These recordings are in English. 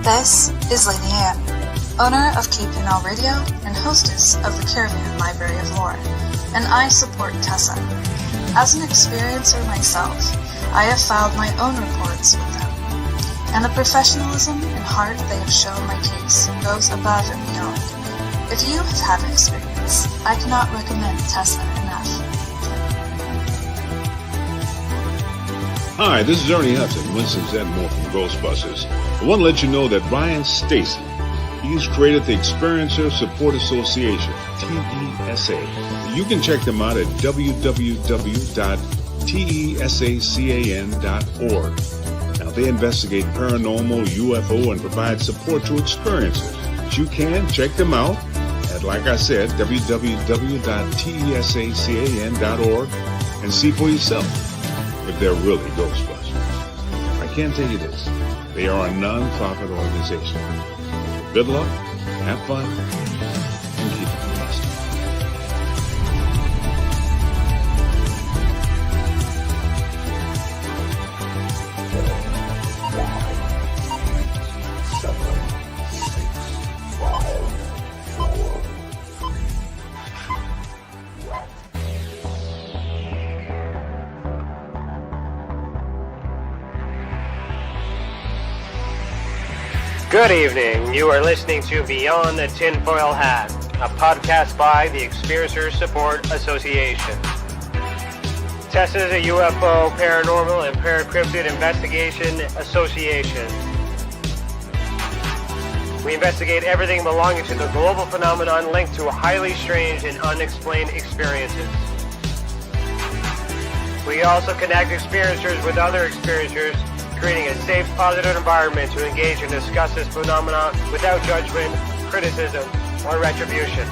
This is Lady Anne, owner of KPNL Radio and hostess of the Caravan Library of Lore, and I support TESA. As an experiencer myself, I have filed my own reports with them, and the professionalism and heart they have shown my case goes above and beyond. If you have had an experience, I cannot recommend TESA enough. Hi, this is Ernie Hudson, Winston Zedmore from Ghostbusters. I want to let you know that Ryan Stacy, he's created the Experiencer Support Association, TESA. You can check them out at www.tesacan.org. Now, they investigate paranormal, UFO, and provide support to experiencers. But you can check them out at, like I said, www.tesacan.org and see for yourself if they're really Ghostbusters. I can tell you this, they are a non-profit organization. Good luck, have fun, and keep it blessed. Good evening. You are listening to Beyond the Tinfoil Hat, a podcast by the Experiencer Support Association. TESA is a UFO, paranormal, and paracryptid investigation association. We investigate everything belonging to the global phenomenon linked to highly strange and unexplained experiences. We also connect experiencers with other experiencers, creating a safe, positive environment to engage and discuss this phenomenon without judgment, criticism, or retribution.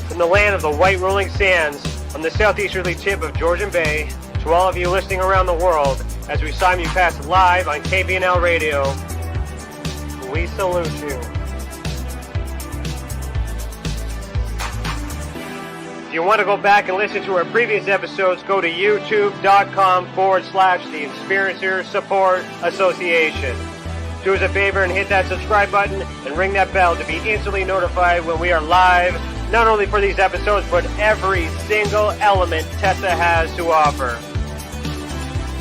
From the land of the white rolling sands, on the southeasterly tip of Georgian Bay, to all of you listening around the world, as we simulcast live on KPNL Radio, we salute you. If you want to go back and listen to our previous episodes, go to youtube.com/the Experiencer Support Association. Do us a favor and hit that subscribe button and ring that bell to be instantly notified when we are live, not only for these episodes, but every single element TESA has to offer.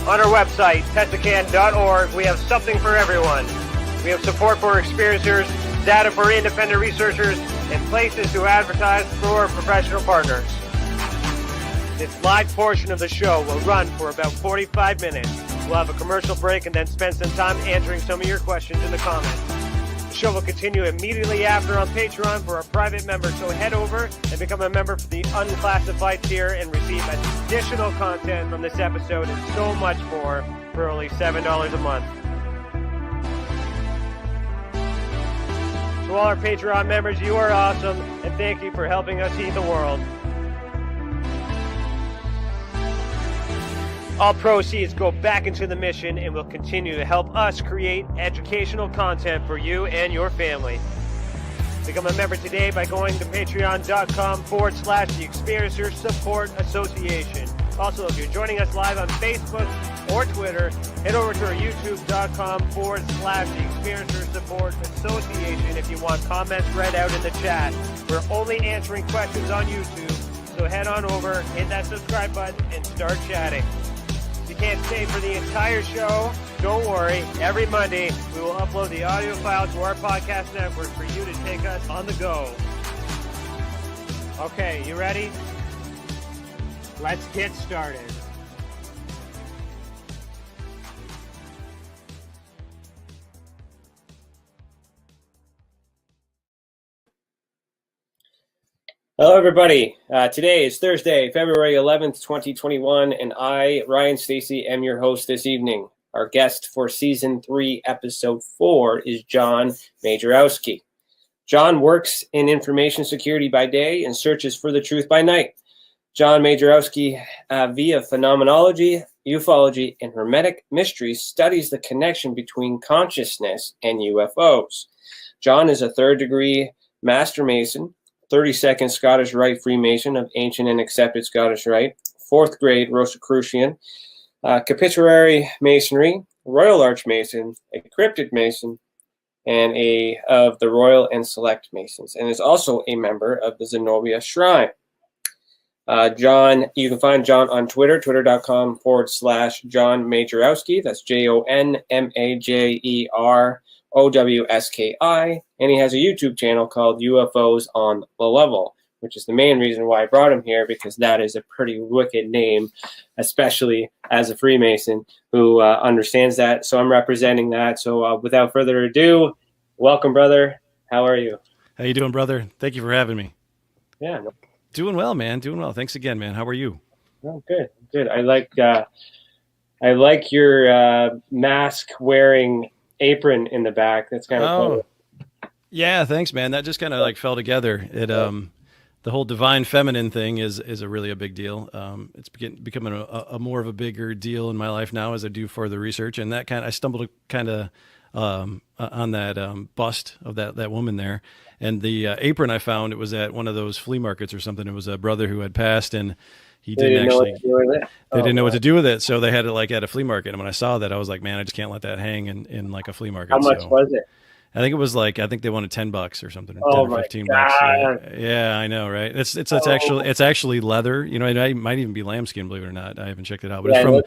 On our website, tesacan.org, we have something for everyone. We have support for experiencers, data for independent researchers, and places to advertise for professional partners. This live portion of the show will run for about 45 minutes. We'll have a commercial break and then spend some time answering some of your questions in the comments. The show will continue immediately after on Patreon for our private members, so head over and become a member for the unclassified tier and receive additional content from this episode and so much more for only $7 a month. To all our Patreon members, you are awesome, and thank you for helping us heal the world. All proceeds go back into the mission and will continue to help us create educational content for you and your family. Become a member today by going to patreon.com/the Experiencer Support Association. Also, if you're joining us live on Facebook or Twitter, head over to our youtube.com/the Experiencer Support Association if you want comments read out in the chat. We're only answering questions on YouTube, so head on over, hit that subscribe button, and start chatting. If you can't stay for the entire show, don't worry. Every Monday, we will upload the audio file to our podcast network for you to take us on the go. Okay, you ready? Let's get started. Hello, everybody. Today is Thursday, February 11th, 2021, and I, Ryan Stacy, am your host this evening. Our guest for Season 3, Episode 4 is Jon Majerowski. Jon works in information security by day and searches for the truth by night. Jon Majerowski, via Phenomenology, Ufology, and Hermetic Mysteries, studies the connection between consciousness and UFOs. Jon is a third-degree Master Mason, 32nd Scottish Rite Freemason of Ancient and Accepted Scottish Rite, 4th grade Rosicrucian, Capitular Masonry, Royal Archmason, a Cryptic Mason, and a of the Royal and Select Masons, and is also a member of the Zenobia Shrine. Jon, you can find Jon on Twitter, twitter.com/Jon Majerowski. That's JONMAJEROWSKI. And he has a YouTube channel called UFOs on the Level, which is the main reason why I brought him here, because that is a pretty wicked name, especially as a Freemason who understands that. So I'm representing that. So without further ado, welcome, brother. How are you? How you doing, brother? Thank you for having me. Yeah. No. Doing well, man. Doing well. Thanks again, man. How are you? Oh, good. Good. I like your mask wearing apron in the back. That's kind of cool. Yeah, thanks, man. That just kind of like fell together. It the whole divine feminine thing is a really a big deal. It's becoming a more of a bigger deal in my life now as I do further research, and that I stumbled kind of on that bust of that woman there. And the apron I found, it was at one of those flea markets or something. It was a brother who had passed, and he didn't know what to do with it. So they had it like at a flea market. And when I saw that, I was like, man, I just can't let that hang in like a flea market. How much was it? I think it was like, I think they wanted $10 or something, oh 10 or 15 bucks. Yeah, I know, right? It's actually leather. You know, it might even be lambskin, believe it or not. I haven't checked it out, but it's from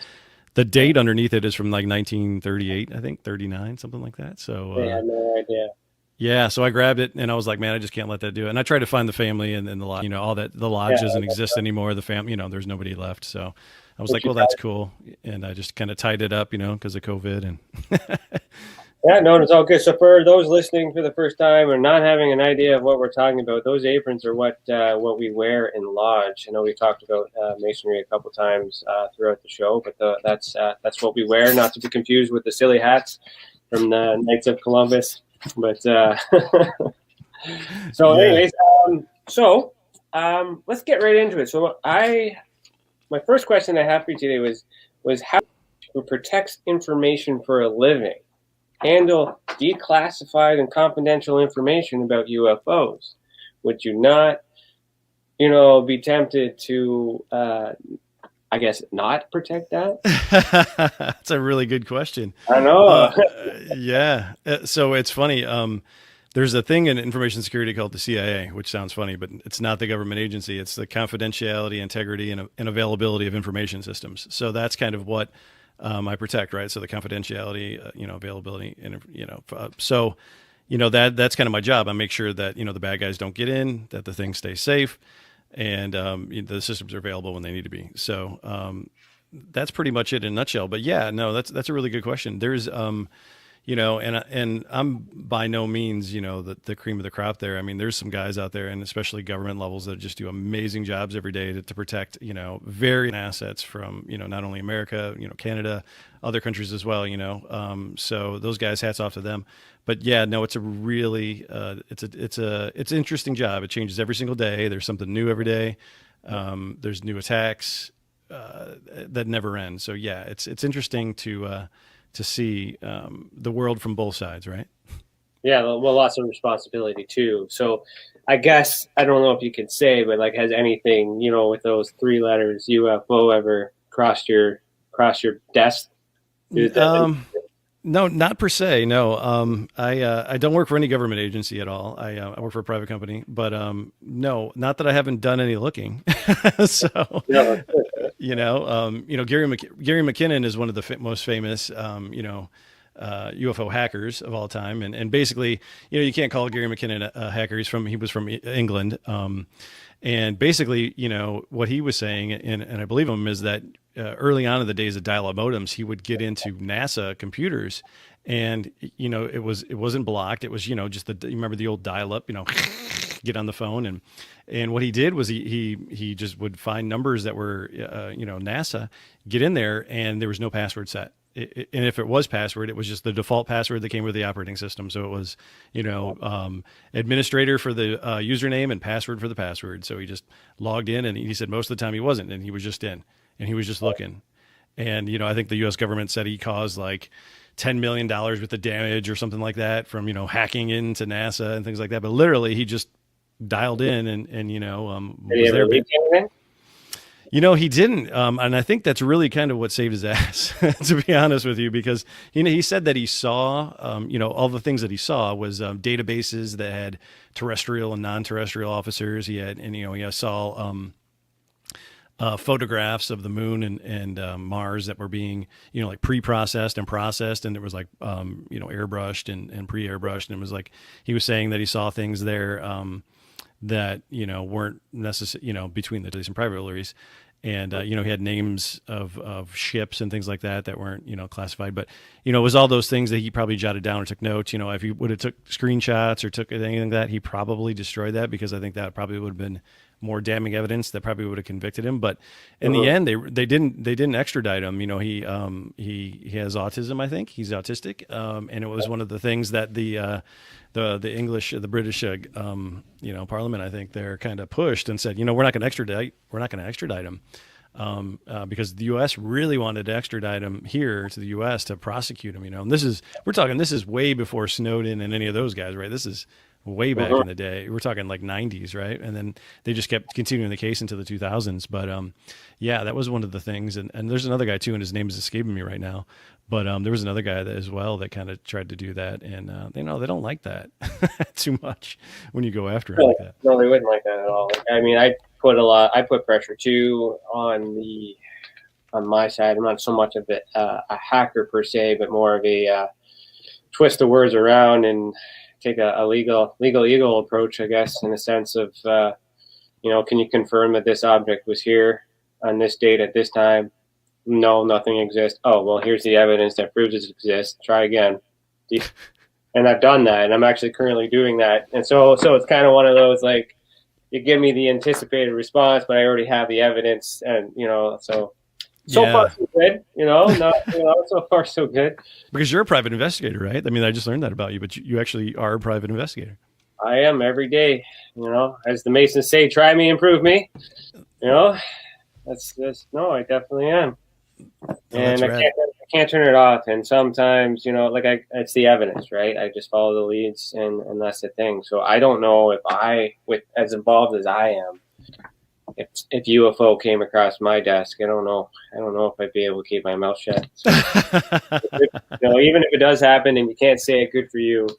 the date underneath it is from like 1938, I think 39, something like that. So I had no idea. Yeah, so I grabbed it and I was like, man, I just can't let that do it. And I tried to find the family and the lodge, you know, all that. The lodge doesn't exist anymore. The family, you know, there's nobody left. So I was like, well, that's cool. And I just kind of tied it up, you know, because of COVID. And yeah, no, it's all good. So for those listening for the first time or not having an idea of what we're talking about, those aprons are what we wear in lodge. I know we talked about masonry a couple times throughout the show, but that's what we wear, not to be confused with the silly hats from the Knights of Columbus. But anyways, let's get right into it. So my first question I have for you today was how who protects information for a living handle declassified and confidential information about UFOs? Would you not, be tempted to, I guess, not protect that? That's a really good question. I know. Yeah. So it's funny. There's a thing in information security called the CIA, which sounds funny, but it's not the government agency. It's the confidentiality, integrity, and availability of information systems. So that's kind of what I protect, right? So the confidentiality, availability, and that's kind of my job. I make sure that the bad guys don't get in, that the things stay safe, and the systems are available when they need to be. So that's pretty much it in a nutshell. But yeah, no, that's a really good question. There's and I'm by no means, the cream of the crop there. I mean, there's some guys out there, and especially government levels, that just do amazing jobs every day to protect, very assets from, not only America, Canada, other countries as well, so those guys, hats off to them. But yeah, no, it's a really, it's an interesting job. It changes every single day. There's something new every day. There's new attacks that never end. So yeah, it's interesting to see the world from both sides, right? Yeah, well, lots of responsibility too. So I guess, I don't know if you can say, but like, has anything, with those 3 letters UFO ever crossed your desk? No, not per se. No, I don't work for any government agency at all. I work for a private company, but no, not that I haven't done any looking. So, yeah, Gary McKinnon is one of the most famous, UFO hackers of all time, and basically, you can't call Gary McKinnon a hacker. He was from England, and basically, what he was saying, and I believe him, is that early on in the days of dial-up modems, he would get into NASA computers, and it wasn't blocked. It was just you remember the old dial-up, get on the phone, and what he did was he just would find numbers that were NASA, get in there, and there was no password set. And if it was password, it was just the default password that came with the operating system. So it was, administrator for the username and password for the password. So he just logged in, and he said most of the time he wasn't, and he was just in, and he was just looking. And, I think the U.S. government said he caused like $10 million worth of damage or something like that from, hacking into NASA and things like that. But literally he just dialed in and was there. He didn't, and I think that's really kind of what saved his ass, to be honest with you, because he said that he saw, all the things that he saw was databases that had terrestrial and non-terrestrial officers. He saw photographs of the moon and Mars that were being, like pre-processed and processed, and it was like, airbrushed and pre-airbrushed, and it was like he was saying that he saw things there that weren't necessary, between the police and private militaries. And he had names of ships and things like that weren't classified, but it was all those things that he probably jotted down or took notes. If he would have took screenshots or took anything like that, he probably destroyed that, because I think that probably would have been more damning evidence that probably would have convicted him. But in the end, they didn't extradite him. he has autism. I think he's autistic, and it was one of the things that the British Parliament, I think, they're kind of pushed and said, we're not going to extradite him, because the U.S. really wanted to extradite him here to the U.S. to prosecute him. And this is way before Snowden and any of those guys, right? This is way back in the day. We're talking like 90s, right? And then they just kept continuing the case into the 2000s. But that was one of the things. And there's another guy too, and his name is escaping me right now. But there was another guy as well that kind of tried to do that, and they don't like that too much when you go after him like that. No, they wouldn't like that at all. I put pressure too on my side. I'm not so much of a hacker per se, but more of a twist the words around and take a legal eagle approach, I guess, in a sense of, can you confirm that this object was here on this date at this time? No, nothing exists. Oh, well, here's the evidence that proves it exists. Try again. And I've done that, and I'm actually currently doing that. And so it's kind of one of those, like, you give me the anticipated response, but I already have the evidence, and so far so good. So far so good. Because you're a private investigator, right? I mean, I just learned that about you, but you actually are a private investigator. I am every day. As the Masons say, try me, improve me. That's I definitely am. And I can't turn it off. And sometimes, it's the evidence, right? I just follow the leads, and that's the thing. So I don't know if as involved as I am, if UFO came across my desk, I don't know if I'd be able to keep my mouth shut. So, even if it does happen and you can't say it, good for you.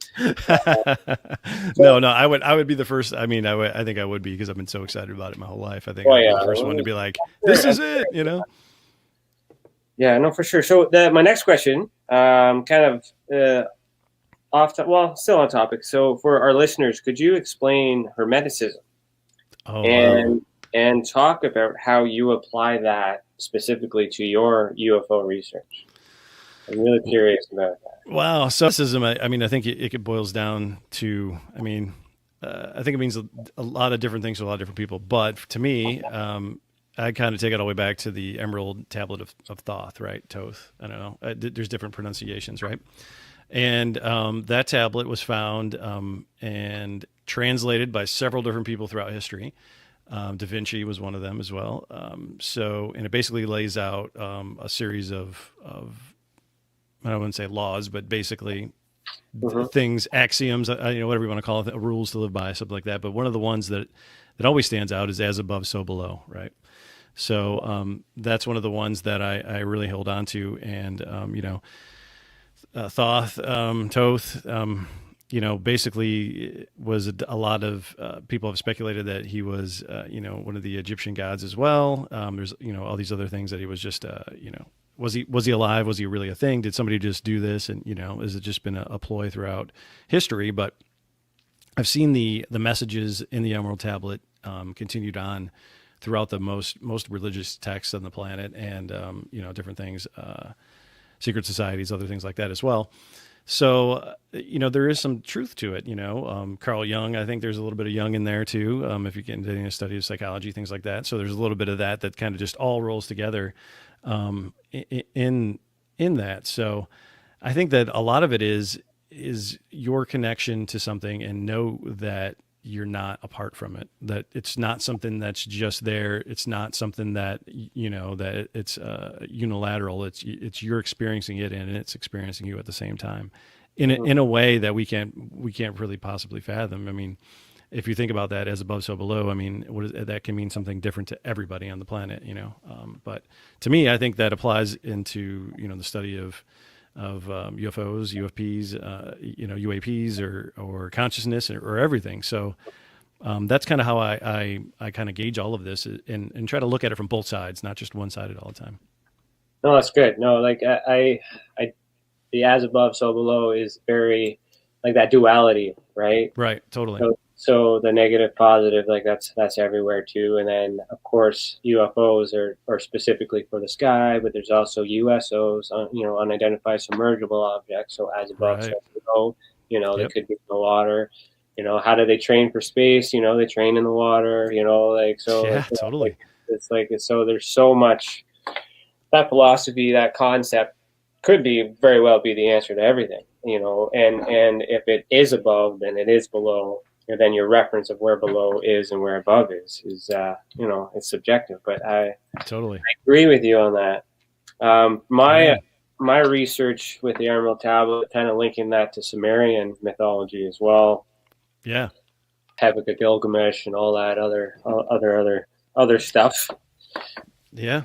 No, I would be the first. I mean, I think I would be, because I've been so excited about it my whole life. I think I'd be the first one to be like, this is it, Yeah, no, for sure. So my next question, kind of still on topic. So for our listeners, could you explain Hermeticism? And talk about how you apply that specifically to your UFO research? I'm really curious about that. Wow. So I think it boils down to, I think it means a lot of different things to a lot of different people. But to me, I kind of take it all the way back to the Emerald Tablet of Thoth, right? Toth. I don't know. There's different pronunciations, right? And that tablet was found and translated by several different people throughout history. Da Vinci was one of them as well. And it basically lays out a series of I wouldn't say laws, but basically things, axioms, whatever you want to call it, rules to live by, something like that. But one of the ones that always stands out is as above, so below, right? So that's one of the ones that I really hold on to. And, Thoth, Toth, basically was a lot of people have speculated that he was, one of the Egyptian gods as well. There's, all these other things that he was just, was he alive? Was he really a thing? Did somebody just do this? And, has it just been a ploy throughout history? But I've seen the messages in the Emerald Tablet continued on throughout the most religious texts on the planet, and, different things, secret societies, other things like that as well. So, there is some truth to it, Carl Jung, I think there's a little bit of Jung in there too. If you get into a study of psychology, things like that. So there's a little bit of that kind of just all rolls together, in that. So I think that a lot of it is your connection to something, and know that you're not apart from it, that it's not something that's just there. It's not something that, that it's unilateral. It's you're experiencing it, and it's experiencing you at the same time in a way that we can't really possibly fathom. I mean, if you think about that as above, so below, I mean, that can mean something different to everybody on the planet, but to me, I think that applies into, the study of UFOs, UFPs, UAPs or consciousness or everything. So that's kind of how I kind of gauge all of this and try to look at it from both sides, not just one sided all the time. No, that's good. No, like I the as above, so below is very like that duality, right? Right. Totally. So the negative, positive, like that's everywhere too. And then of course UFOs are specifically for the sky, but there's also USOs, unidentified submergible objects. So as above, right. so below, they could be in the water. How do they train for space? They train in the water. Yeah, totally. So there's so much. That philosophy, that concept could very well be the answer to everything, and if it is above, then it is below, and then your reference of where below is and where above is it's subjective, but I agree with you on that. My research with the Emerald Tablet, kind of linking that to Sumerian mythology as well. Yeah. Epic of Gilgamesh and all that other stuff. Yeah.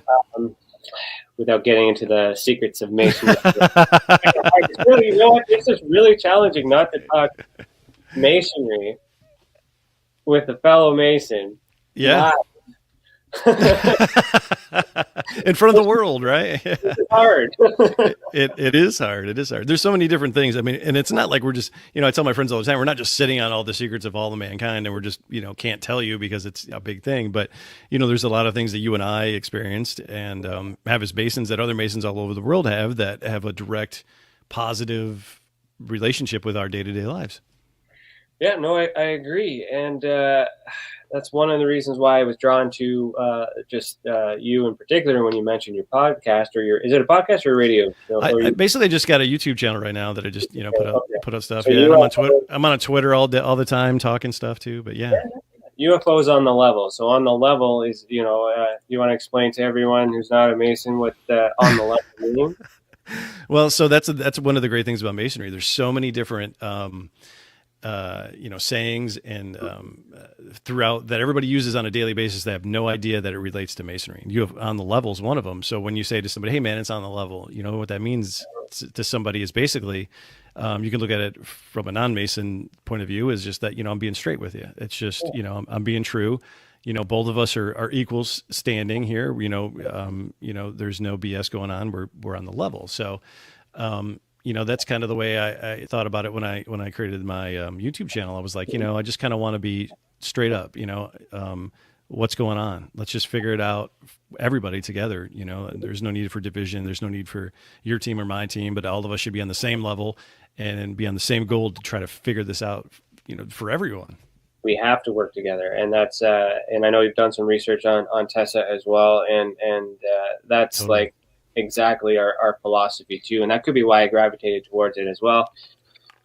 Without getting into the secrets of Masonry. It's just really challenging not to talk Masonry with a fellow Mason. Yeah. In front of the world, right? It's hard. It is hard. It is hard. There's so many different things. I mean, and it's not like we're just, I tell my friends all the time, we're not just sitting on all the secrets of all the mankind and we're just, can't tell you because it's a big thing. But, there's a lot of things that you and I experienced and have as Masons that other Masons all over the world have that have a direct positive relationship with our day-to-day lives. Yeah, no, I agree. And that's one of the reasons why I was drawn to you in particular when you mentioned your podcast is it a podcast or a radio? I basically just got a YouTube channel right now that I just put up stuff. So yeah, I'm on Twitter all the time talking stuff too. But yeah. UFOs on the level. So on the level is you want to explain to everyone who's not a Mason what on the level means? Well, so that's one of the great things about Masonry. There's so many different sayings and throughout that everybody uses on a daily basis. They have no idea that it relates to Masonry. You have on the level is one of them. So when you say to somebody, "Hey man, it's on the level," what that means to somebody is basically, you can look at it from a non-Mason point of view is just that, I'm being straight with you. It's just, I'm being true. Both of us are equals standing here. There's no BS going on. We're on the level. So, that's kind of the way I thought about it when I created my YouTube channel. I was like, I just kind of want to be straight up, what's going on? Let's just figure it out, everybody together. There's no need for division. There's no need for your team or my team, but all of us should be on the same level and be on the same goal to try to figure this out, for everyone. We have to work together, and that's and I know you've done some research on TESA as well, and that's totally. Like exactly our philosophy too, and that could be why I gravitated towards it as well,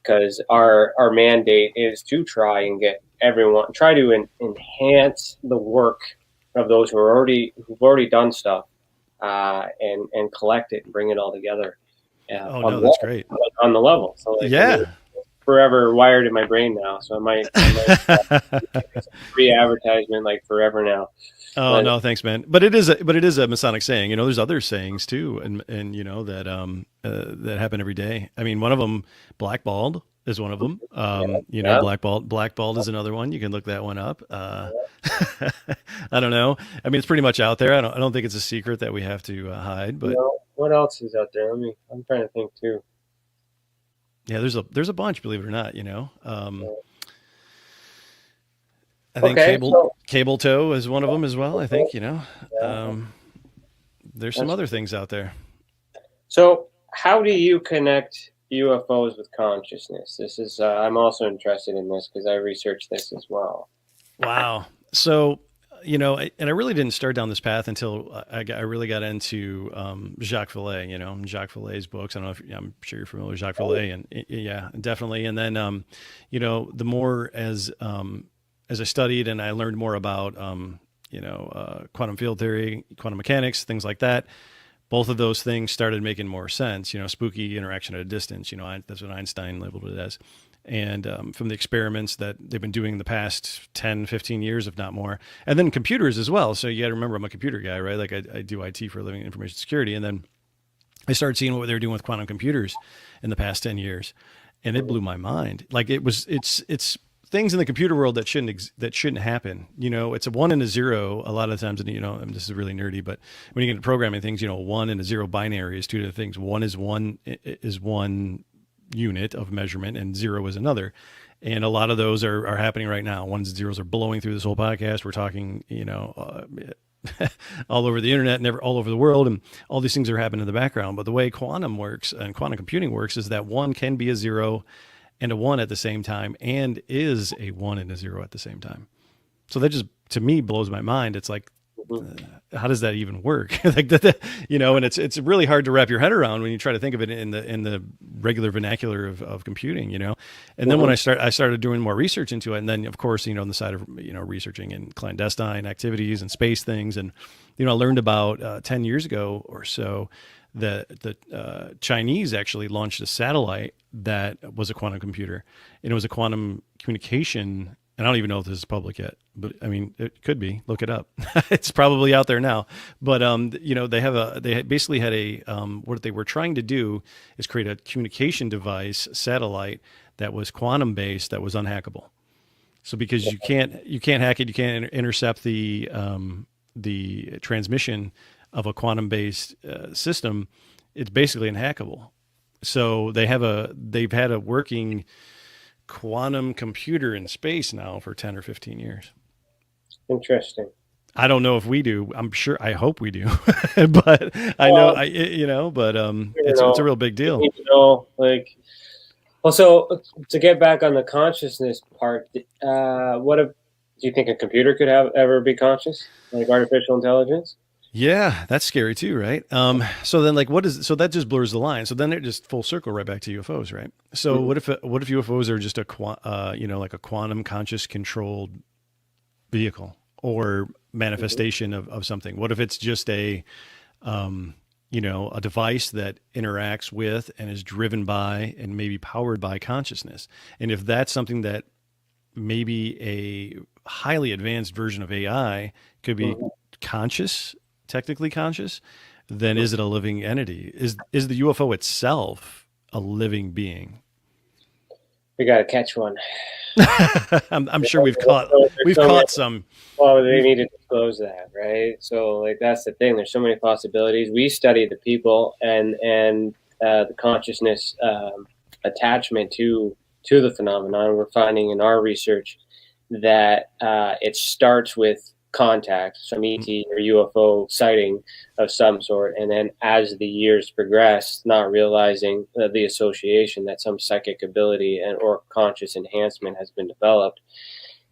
because our mandate is to try to enhance the work of those who've already done stuff, and collect it and bring it all together. That's great on the level. So forever wired in my brain now, so I might free advertisement like forever now. No, thanks, man. But it is a Masonic saying. There's other sayings too, and that happen every day. I mean, one of them, blackballed, is one of them. Blackballed is another one. You can look that one up. I don't know. I mean, it's pretty much out there. I don't think it's a secret that we have to hide. But what else is out there? I'm trying to think too. Yeah, there's a bunch, believe it or not. I think cable tow is one of them as well. I think there's some other things out there. So, how do you connect UFOs with consciousness? This is I'm also interested in this because I researched this as well. Wow. So, and I really didn't start down this path until I really got into Jacques Vallée, Jacques Vallée's books. I don't know I'm sure you're familiar with Jacques Vallée, and yeah, definitely. And then, the more as I studied and I learned more about, quantum field theory, quantum mechanics, things like that, both of those things started making more sense. Spooky interaction at a distance. That's what Einstein labeled it as. and from the experiments that they've been doing the past 10, 15 years, if not more. And then computers as well. So you got to remember, I'm a computer guy, right? Like I do IT for a living, information security. And then I started seeing what they were doing with quantum computers in the past 10 years. And it blew my mind. Like it's things in the computer world that shouldn't happen. You know, it's a 1 and a 0 a lot of the times. And, you know, this is really nerdy, but when you get into programming things, you know, 1 and a 0 binary is two different things. One is one unit of measurement and 0 is another. And a lot of those are happening right now. 1s and 0s are blowing through this whole podcast. We're talking, you know, all over the internet, all over the world, and all these things are happening in the background. But the way quantum works and quantum computing works is that 1 can be a 0 and a 1 at the same time, and is a 1 and a 0 at the same time. So that just, to me, blows my mind. It's like, how does that even work? Like that, you know, and it's really hard to wrap your head around when you try to think of it in the regular vernacular of computing, you know. And then when I started doing more research into it, and then of course, you know, on the side of, you know, researching in clandestine activities and space things, and, you know, I learned about 10 years ago or so that the Chinese actually launched a satellite that was a quantum computer, and it was a quantum communication. And I don't even know if this is public yet, but I mean, it could be. Look it up. It's probably out there now. But you know, they basically had a what they were trying to do is create a communication device satellite that was quantum based, that was unhackable. So because you can't hack it, you can't intercept the transmission of a quantum based system. It's basically unhackable. So they've had a working quantum computer in space now for 10 or 15 years. Interesting. I don't know if we do. I'm sure, I hope we do, but I know, it's a real big deal. You know, like, also to get back on the consciousness part, do you think a computer could ever be conscious, like artificial intelligence? Yeah, that's scary too, right? So then, like, so that just blurs the line. So then it just full circle right back to UFOs, right? So what if UFOs are just like a quantum conscious controlled vehicle or manifestation of something? What if it's just a device that interacts with and is driven by and maybe powered by consciousness? And if that's something that maybe a highly advanced version of AI could be conscious, technically conscious, then is it a living entity? Is the UFO itself a living being? We got to catch one. I'm sure we've caught some. Well, they need to disclose that, right? So, like, that's the thing. There's so many possibilities. We study the people and the consciousness attachment to the phenomenon. We're finding in our research that it starts with contact, some ET or UFO sighting of some sort, and then as the years progress, not realizing the association that some psychic ability or conscious enhancement has been developed.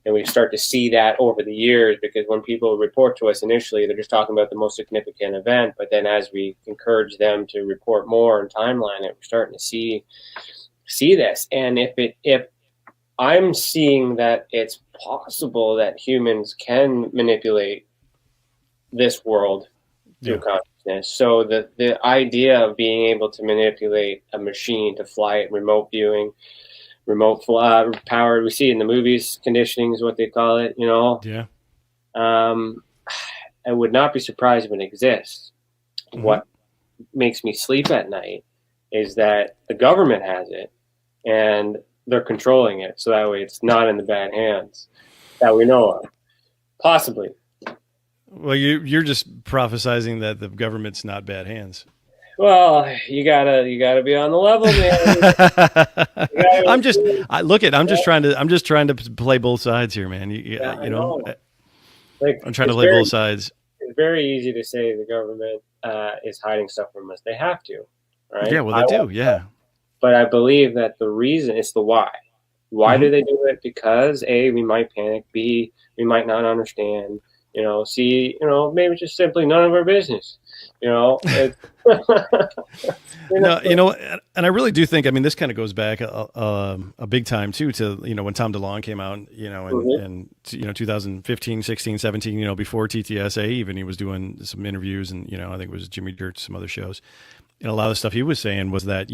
And we start to see that over the years, because when people report to us initially, they're just talking about the most significant event, but then as we encourage them to report more and timeline it, we're starting to see this. And if I'm seeing that it's possible that humans can manipulate this world through consciousness. So the idea of being able to manipulate a machine to fly it, remote viewing, powered, we see in the movies, conditioning is what they call it, you know? Yeah. I would not be surprised if it exists. Mm-hmm. What makes me sleep at night is that the government has it and they're controlling it, so that way it's not in the bad hands that we know of. Possibly. Well, you're just prophesizing that the government's not bad hands. Well, you gotta be on the level, man. I'm just trying to play both sides here, man. You know. Like, I'm trying to play both sides. It's very easy to say the government is hiding stuff from us. They have to, right? Yeah, well, they do. Yeah. But I believe that the reason is the why. Why do they do it? Because A, we might panic. B, we might not understand. You know, C, maybe just simply none of our business. And I really do think, I mean, this kind of goes back a big time too to, when Tom DeLonge came out, in 2015, 16, 17, before TTSA, even he was doing some interviews and, I think it was Jimmy Dirt, some other shows. And a lot of the stuff he was saying was that,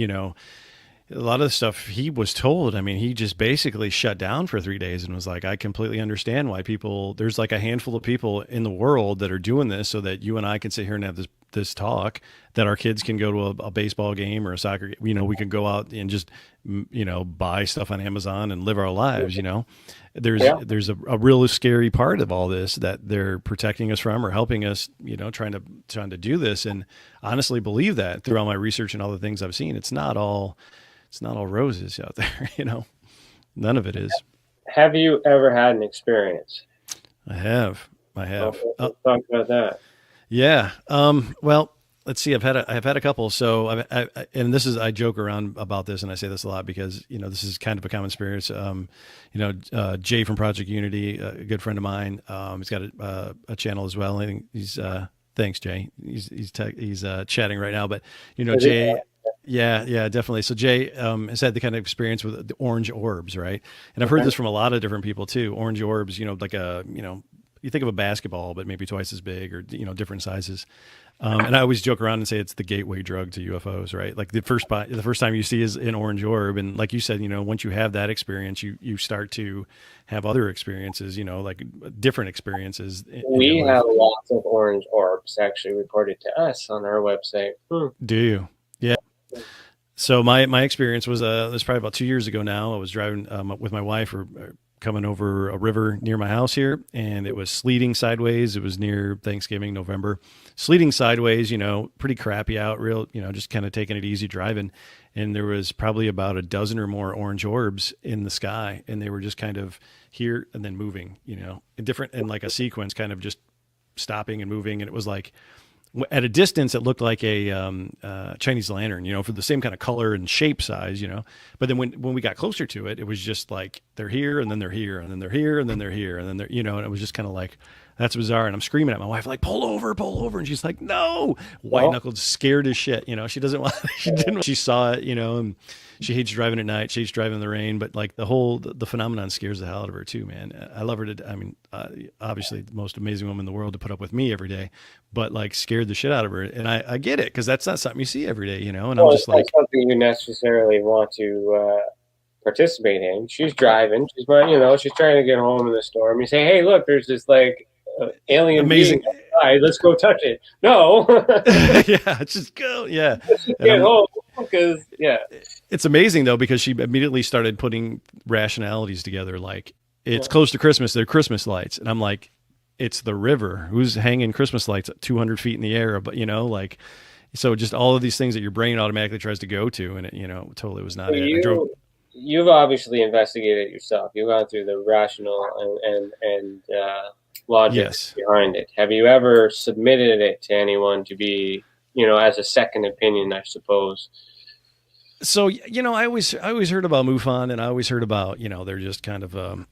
a lot of the stuff he was told, I mean, he just basically shut down for 3 days and was like, I completely understand why there's like a handful of people in the world that are doing this so that you and I can sit here and have this talk, that our kids can go to a baseball game or a soccer game. We can go out and just, buy stuff on Amazon and live our lives. There's a real scary part of all this that they're protecting us from or helping us, trying to do this. And honestly believe that through all my research and all the things I've seen, it's not all roses out there. None of it is. Have you ever had an experience? I have. Let's talk about that. Yeah. Well, let's see. I've had a couple. So I joke around about this and I say this a lot because, this is kind of a common experience. Jay from Project Unity, a good friend of mine, he's got a channel as well. I think he's, thanks Jay. He's chatting right now, but Jay, yeah, definitely. So Jay, has had the kind of experience with the orange orbs, right? And I've heard this from a lot of different people too. Orange orbs, like you think of a basketball, but maybe twice as big or, different sizes. And I always joke around and say it's the gateway drug to UFOs, right? Like the first time you see is an orange orb. And like you said, once you have that experience, you start to have other experiences, like different experiences. We have lots of orange orbs actually reported to us on our website. Do you? Yeah. So my experience was, probably about 2 years ago now. I was driving with my wife or coming over a river near my house here, and it was sleeting sideways. It was near Thanksgiving, November, sleeting sideways, pretty crappy out, real, just kind of taking it easy driving. And there was probably about a dozen or more orange orbs in the sky, and they were just kind of here and then moving, in like a sequence, kind of just stopping and moving. And it was like, at a distance, it looked like a Chinese lantern, for the same kind of color and shape size, But then when we got closer to it, it was just like they're here and then they're here and then they're here and then they're here and then they're, and it was just kind of like, that's bizarre. And I'm screaming at my wife, like, pull over. And she's like, no, white knuckled, scared as shit. She doesn't want, she saw it, and she hates driving at night. She hates driving in the rain, but like the phenomenon scares the hell out of her too, man. I love her obviously the most amazing woman in the world to put up with me every day, but like scared the shit out of her. And I get it. 'Cause that's not something you see every day, and I'm just like, something you necessarily want to, participate in. She's driving. She's trying to get home in the storm. You say, hey, look, there's this like alien amazing being outside. Let's go touch it. No. Yeah, just go. Yeah. Get home because it's amazing though, because she immediately started putting rationalities together. Like it's close to Christmas. They're Christmas lights. And I'm like, it's the river. Who's hanging Christmas lights at 200 feet in the air? But so just all of these things that your brain automatically tries to go to. And it, totally was not it. You've obviously investigated yourself. You've gone through the rational and logic behind it. Have you ever submitted it to anyone to be, as a second opinion, I suppose? So, I always heard about MUFON, and I always heard about, they're just kind of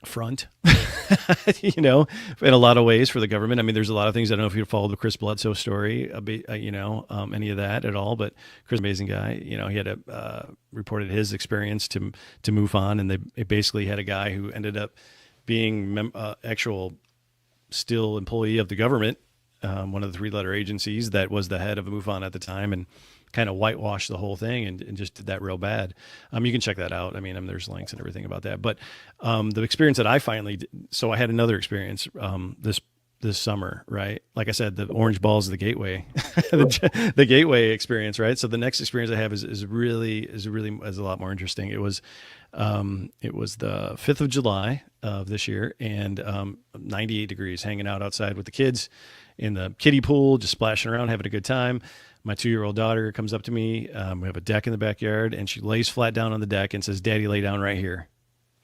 front, in a lot of ways for the government. I mean, there's a lot of things. I don't know if you followed the Chris Bledsoe story, any of that at all, but Chris, amazing guy, he had reported his experience to MUFON, and they basically had a guy who ended up being actual still employee of the government, one of the 3-letter agencies that was the head of MUFON at the time, and kind of whitewashed the whole thing and just did that real bad. You can check that out. I mean, there's links and everything about that. But the experience that I finally did, so I had another experience this summer, right? Like I said, the orange balls of the gateway, the gateway experience, right? So the next experience I have is a lot more interesting. It was the 5th of July of this year, and 98 degrees, hanging out outside with the kids in the kiddie pool, just splashing around, having a good time. My 2-year-old daughter comes up to me. We have a deck in the backyard, and she lays flat down on the deck and says, "Daddy, lay down right here."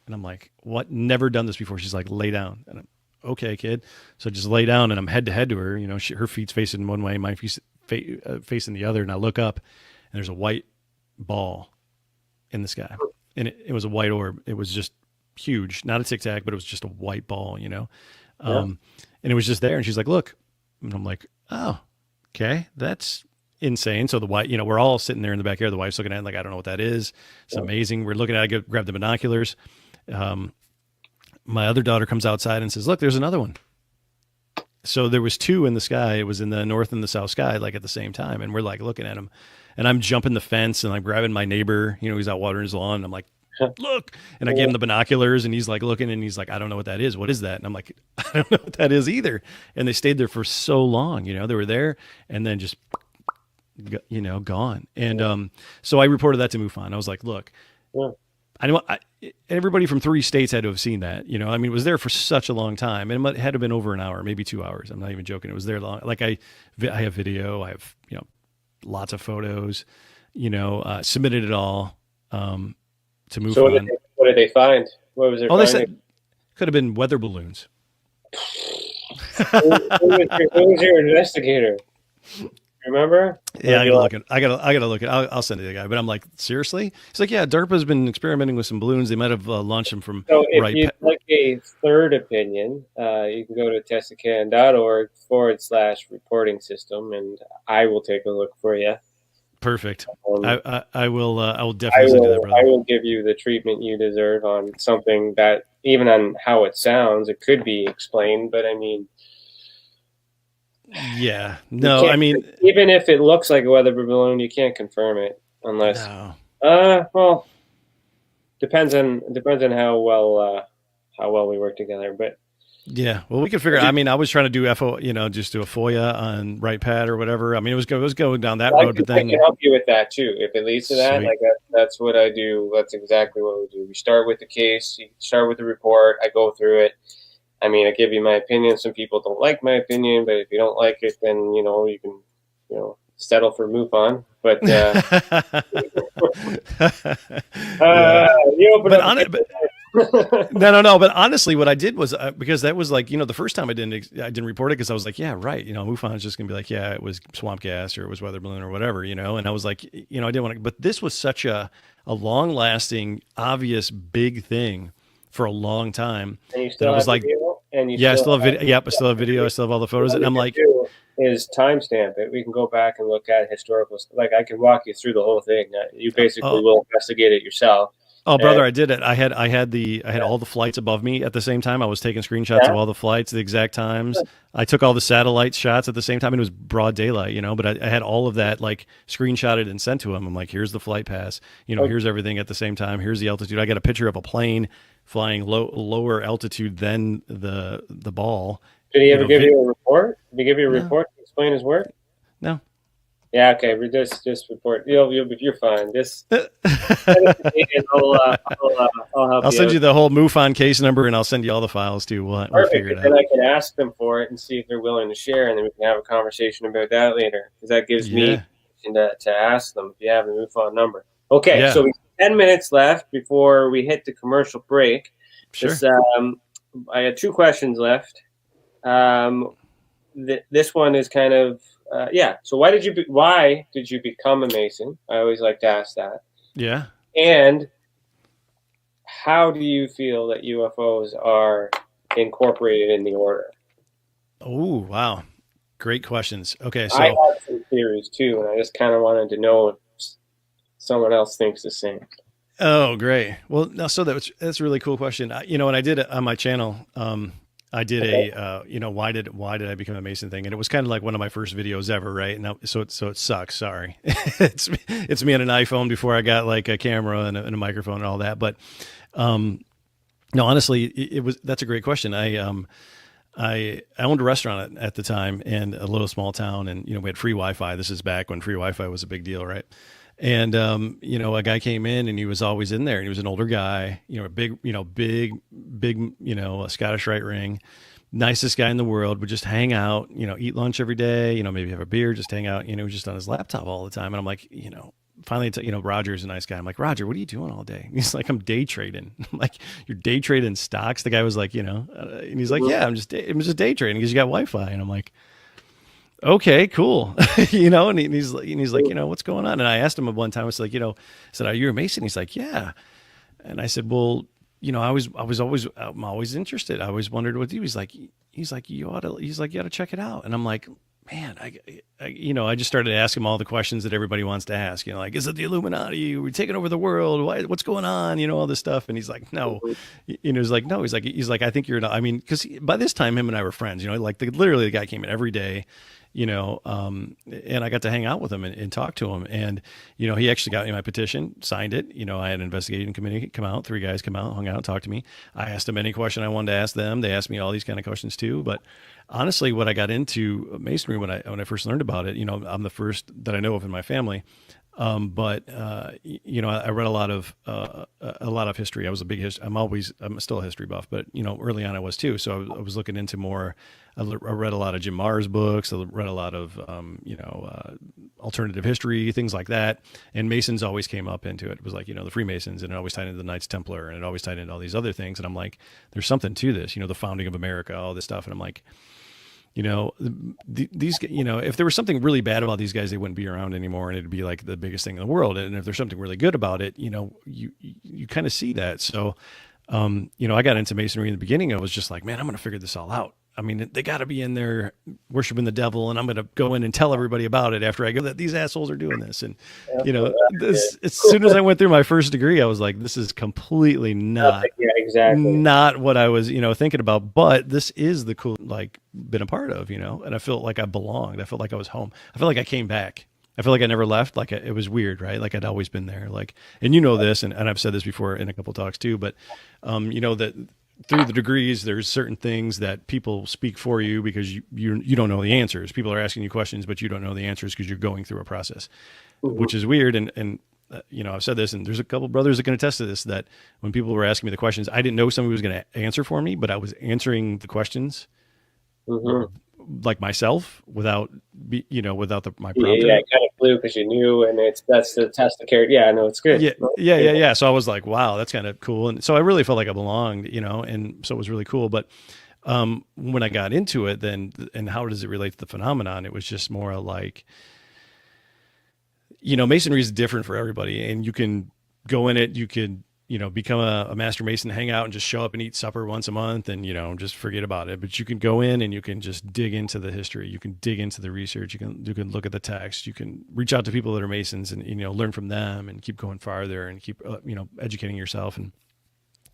And I'm like, "What? Never done this before." She's like, "Lay down." And I'm, "Okay, kid." So just lay down, and I'm head to head to her. Her feet's facing one way, my feet's facing the other, and I look up, and there's a white ball in the sky, and it was a white orb. It was just huge, not a tic tac, but it was just a white ball, and it was just there. And she's like, "Look," and I'm like, "Oh, okay, that's insane." So the white, we're all sitting there in the backyard. The wife's looking at it like, I don't know what that is. It's amazing. We're looking at it, grab the binoculars. My other daughter comes outside and says, "Look, there's another one." So there was 2 in the sky. It was in the north and the south sky, like at the same time. And we're like looking at them. and I'm jumping the fence and I'm grabbing my neighbor, you know, he's out watering his lawn. And I'm like, look, and I gave him the binoculars and he's like looking and he's like, I don't know what that is. What is that? And I'm like, I don't know what that is either. And they stayed there for so long, you know, they were there and then just, you know, gone. And so I reported that to MUFON. I was like, look, I know everybody from 3 states had to have seen that, you know, I mean, it was there for such a long time and it had to have been over an hour, maybe 2 hours. I'm not even joking. It was there long. Like I have video, I have, you know, lots of photos, you know, submitted it all, to move on. What did they find? What was it? They said could have been weather balloons. Who was your investigator? Remember? Yeah, I gotta look at. I'll send it to the guy. But I'm like, seriously? He's like, yeah, DARPA's been experimenting with some balloons. They might have launched them from. So if you'd like a third opinion, you can go to tesacan.org/reporting system, and I will take a look for you. Perfect. I will definitely do that, brother. I will give you the treatment you deserve on something that, even on how it sounds, it could be explained. But I mean, yeah, no, I mean, even if it looks like a weather balloon, you can't confirm it unless. No. Well, depends on how well we work together, but. Yeah, well, we could figure. I mean, I was trying to do just do a FOIA on Rite Pad or whatever. I mean, it was going down that road, but then I can help you with that too. If it leads to that, like that's what I do. That's exactly what we do. We start with the case. You start with the report. I go through it. I mean, I give you my opinion. Some people don't like my opinion, but if you don't like it, then you can settle for MUFON. But you open up. No. But honestly, what I did was because that was like, the first time I didn't report it because I was like, yeah, right. MUFON is just gonna be like, yeah, it was swamp gas or it was weather balloon or whatever, and I was like, I didn't want to. But this was such a long lasting, obvious, big thing for a long time. And you still have video? I still have video. Yep, I still have video. I still have all the photos, and I'm like, is timestamp it. We can go back and look at historical. Like I can walk you through the whole thing. You basically will investigate it yourself. Oh, brother, I did it. I had all the flights above me at the same time. I was taking screenshots of all the flights, the exact times. I took all the satellite shots at the same time. And it was broad daylight, but I had all of that like screenshotted and sent to him. I'm like, here's the flight pass. Here's everything at the same time. Here's the altitude. I got a picture of a plane flying lower altitude than the ball. Did he ever give you a report? Did he give you a report to explain his work? No. Yeah, okay. We just report. You're fine. Just I'll help. I'll send you the whole MUFON case number, and I'll send you all the files too. We'll figure it out. Then I can ask them for it and see if they're willing to share, and then we can have a conversation about that later. Because that gives me to ask them if you have the MUFON number. Okay, so we have 10 minutes left before we hit the commercial break. Sure. I had 2 questions left. This one is kind of. So why did you become a Mason? I always like to ask that. Yeah. And how do you feel that UFOs are incorporated in the order? Oh, wow. Great questions. Okay. So I have some theories too, and I just kind of wanted to know if someone else thinks the same. Oh, great. Well, no, so that's a really cool question. When I did it on my channel, I did why did I become a Mason thing, and it was kind of like one of my first videos ever, right? Now, so it sucks. Sorry, it's me on an iPhone before I got like a camera and a microphone and all that. But no, honestly, that's a great question. I owned a restaurant at the time in a little small town, and we had free Wi-Fi. This is back when free Wi-Fi was a big deal, right? And, a guy came in and he was always in there, and he was an older guy, a big, a Scottish Rite ring, nicest guy in the world, would just hang out, eat lunch every day, maybe have a beer, just hang out, just on his laptop all the time. And I'm like, finally, Roger's a nice guy. I'm like, Roger, what are you doing all day? He's like, I'm day trading. I'm like, you're day trading stocks? The guy was like, and he's like, yeah, I'm just day trading because you got Wi-Fi. And I'm like, okay, cool. And he's like, what's going on? And I asked him one time, I was like, I said, are you a Mason? He's like, yeah. And I said, well, I'm always interested. I always wondered what he was like. He's like, you ought to check it out. And I'm like, man, I just started to ask him all the questions that everybody wants to ask, like, is it the Illuminati? We're taking over the world. What's going on? All this stuff. And he's like, no, he's like, I think you're not, because by this time him and I were friends, literally the guy came in every day and I got to hang out with him and talk to him. And, he actually got me my petition, signed it. I had an investigating committee come out, 3 guys come out, hung out, talked to me. I asked them any question I wanted to ask them. They asked me all these kind of questions too. But honestly, when I got into Masonry, when I first learned about it, I'm the first that I know of in my family. But I read a lot of history. I was a big history. I'm still a history buff, but early on I was too. So I was looking into more. I read a lot of Jim Marr's books. I read a lot of alternative history, things like that. And Masons always came up into it. It was like the Freemasons, and it always tied into the Knights Templar, and it always tied into all these other things. And I'm like, there's something to this. The founding of America, all this stuff. And I'm like, these, if there was something really bad about these guys, they wouldn't be around anymore, and it'd be like the biggest thing in the world. And if there's something really good about it, you kind of see that. So, I got into Masonry in the beginning. I was just like, man, I'm going to figure this all out. I mean, they got to be in there worshiping the devil, and I'm going to go in and tell everybody about it after I go that these assholes are doing this. And, as soon as I went through my first degree, I was like, this is completely not what I was, thinking about. But this is the cool, been a part of, and I felt like I belonged. I felt like I was home. I felt like I came back. I feel like I never left. Like it was weird, right? Like I'd always been there. And this, and I've said this before in a couple of talks too, but, that through the degrees, there's certain things that people speak for you because you don't know the answers. People are asking you questions, but you don't know the answers because you're going through a process, which is weird. And I've said this, and there's a couple brothers that can attest to this, that when people were asking me the questions, I didn't know somebody was going to answer for me, but I was answering the questions like myself without my prompter. Yeah, it kind of flew because you knew, and that's the test of character. Yeah, I know, it's good. Yeah. So I was like, wow, that's kind of cool. And so I really felt like I belonged, and so it was really cool. But when I got into it then, and how does it relate to the phenomenon? It was just more like, Masonry is different for everybody, and you can go in it, you could, become a master Mason, hang out and just show up and eat supper once a month and, just forget about it. But you can go in and you can just dig into the history. You can dig into the research. You can look at the text. You can reach out to people that are Masons and, learn from them and keep going farther and keep, educating yourself. And